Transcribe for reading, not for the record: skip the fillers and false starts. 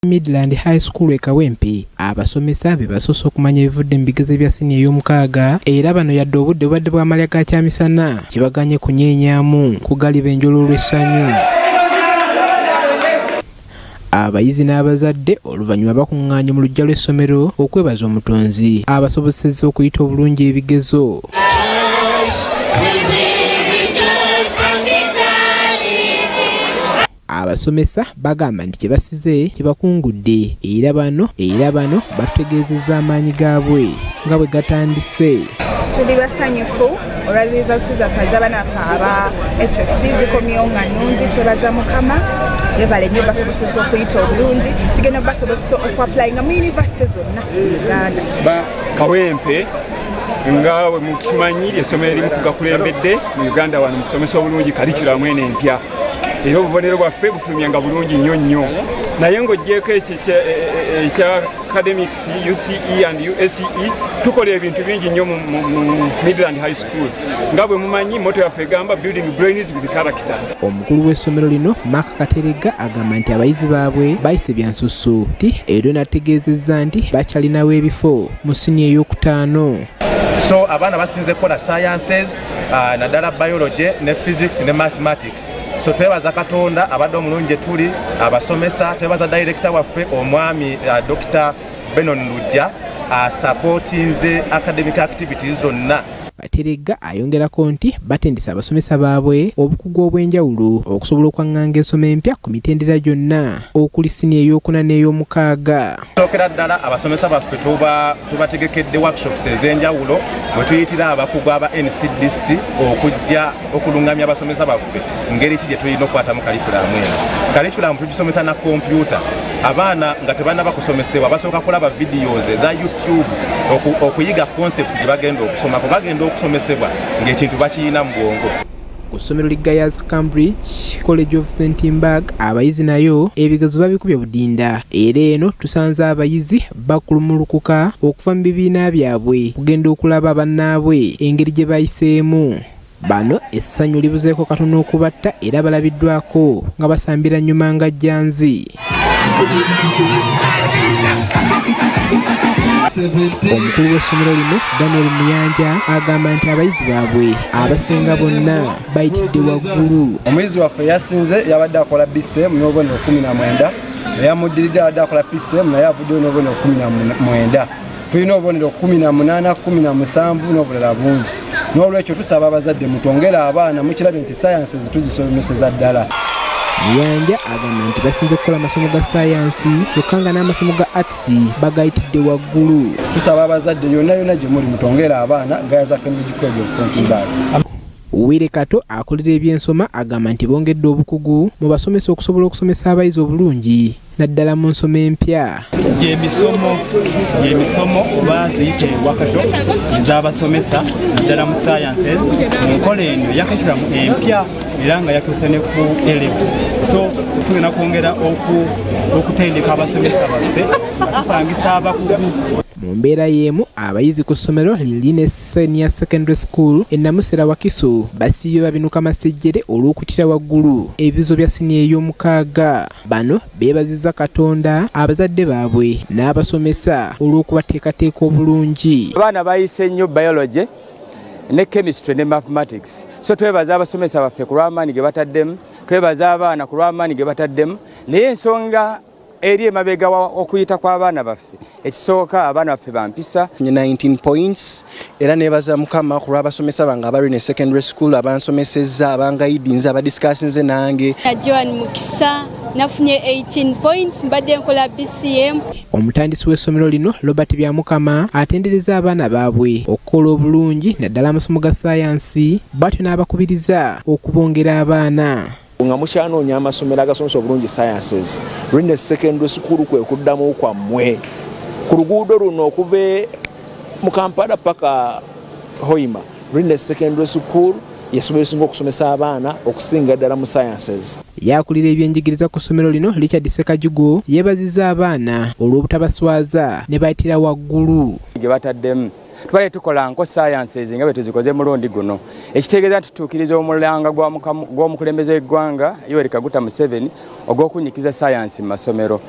Midland High School Kawempe abasomesa be basoose okumanya ebivudde mu bigezo bya siniya ey'omukaaga era bano yadde obudde bubadde bw'amalya ga kyamisana kibaganye kunyeenyaamu kugaliba enjolo olw'essanyu. Abayizi n'abazadde oluvannyuma bakuŋŋaanye mu luggya lw'essomero okwebaza omutonzi abasobozesezza okuyita obulungi ebigezo. Abasomesa bagamba nti kyebasize kibakungudde era bano batutegeezezza amaanyi gaabwe nga bwe gatandise. Tuli basanyufu olwa results zaffe z'abaana baffe aba HSC zikomyewo nga nnungi, twebaza Mukama yebale nnyo basobozesa okuyita obulungi, kigenda basobozesa okuapplyinga mu yunivasite zonna mu Uganda. Kawempe nga bwe mukimanyi essomero erimu kugakulembedde mu Uganda wano mu kusomesa obulungi curriculum eno empya. Era obubonero bwaffe bufulumya nga bulungi nnyo naye ng'oggyeko ekya academics UCE and USCE tukola ebintu bingi nnyo mu Midland High School nga bwe mumanyi motto yaffe egamba building brains with character. Omukulu w'essomero lino Mark Katerega agamba nti abayizi baabwe bayise bya nsusu nti era nategeezezza nti bakyalinawo ebifo mu siniya ey'okutaano. So abaana basinze kukola sciences naddala biology ne physics ne mathematics. So twebaza Katonda abadde omulungi tuli abasomesa, twebaza director waffe omwami Dr. Benon Lujja supportinze academic activities zonna. Katerega ayongerako nti batendesa abasomesa baabwe obukugu obw'enjawulo okusobola okwaŋŋanga ensoma empya ku mitendera gyonna okuli siniya ey'okuna n'ey'omukaaga. Tusookera ddala abasomesa baffe tubategekedde workshops ez'enjawulo bwe tuyitira abakugu aba NCDC okujja okulungamya abasomesa baffe ngeri ki gye tulina okukwatamu kalikulamu eno. Kalikulamu tugisomesa na kompyuta. Abaana nga tebannaba kusomesebwa basooka kulaba videos eza YouTube okuyiga concepts gye bagenda okusomako, bagenda okusomesebwa ng'ekintu bakiyina mu bwongo. Ku ssomero Gayas Cambridge College of St. Mbag abayizi nayo ebigezo babikubye budinda era eno tusanze abayizi bakulumulukuka okuva mu bibiina byabwe kugenda okulaba bannaabwe engeri gye bayiseemu. Bano essanyu libuzeeko katono okubatta era balabiddwako nga basambira nnyuma nga jjanzi. Omukulu w'essomero lino Daniel Muyanja agamba nti abayizi baabwe abasinga bonna bayitidde waggulu. Omuyizi waffe yasinze yabadde akola BCM n'obubonero 19 eyamuddiridde abadde akola PCM naye avuddeyo n'obubonero 19. Tulina obubonero 18, 17 n'obulala bungi. N'olwekyo tusaba abazadde mutwongere abaana mukirabe nti sciences tuzisomeseza ddala. Muyanja agamba nti basinze kukola amasomo ga sayansi kyokka nga n'amasomo ga arts bagayitidde waggulu. Tusaba abazadde yonna gye muli mutwongere abaana Gayaza Cambridge College of St. Mbag. Uwire Kato akolera ebyensoma agamba nti bongedde obukugu mu basomesa okusobola okusomesa abayizi obulungi naddala mu nsoma empya. Gy'emisomo oba ziyite workshops ez'abasomesa naddala mu sciences mu nkola eno yakatulamu empya era nga yatuuse ne ku elevu. So tugenda kwongera okutendeka abasomesa baffe nga tupangisa abakugu. Mu mbeera y'emu abayizi ku ssomero Liline Senior Secondary School Namusera Wakiso basiibye babinuka masejjere olw'okutira waggulu ebizo bya siniya ey'omukaaga. Bano beebazizza Katonda abazadde baabwe n'abasomesa olw'okubateekateeka obulungi. Abaana bayise nnyo biology ne chemistry ne mathematics. So twebaza abasomesa baffe ku lw'amaanyi ge bataddemu, twebaza abaana ku lw'amaanyi ge bataddemu, naye ensonga eri emabega okuyita kw'abaana baffe ekisooka abaana baffe bampisa 19 points era nebaza Mukama ku lw'abasomesa bange abali ne secondary school abansomesezza abangayidinze abadisikasinze nange. Joan Mukisa nafunye 18 points mbadde nkola BCM. Omutandisi w'essomero lino Robert Byamukama atendereza abaana baabwe okukola obulungi naddala amasomo ga sayansi batyo n'abakubiriza okubongera abaana. Nga mukyanoonya amasomero agasomesa obulungi sciences Rine Secondary School kwe kuddamu kwammwe ku luguudo luno okuva mu Kampala paka Hoima. Rine Secondary School yessomero esinga okusomesa abaana okusinga ddala mu sciences. Yakulira ebyenjigiriza ku ssomero lino Richard Sekajugo yeebazizza abaana olw'obutabaswaza ne bayitira waggulu. Gye bataddemu tubale tukola nko sciences nga bwe tuzikoze mulundi guno ekitegeeza tutuukiriza omulanga gw'omukulembeze w'eggwanga Yoweri Kaguta Museveni ogw'okunyikiza science mu masomero.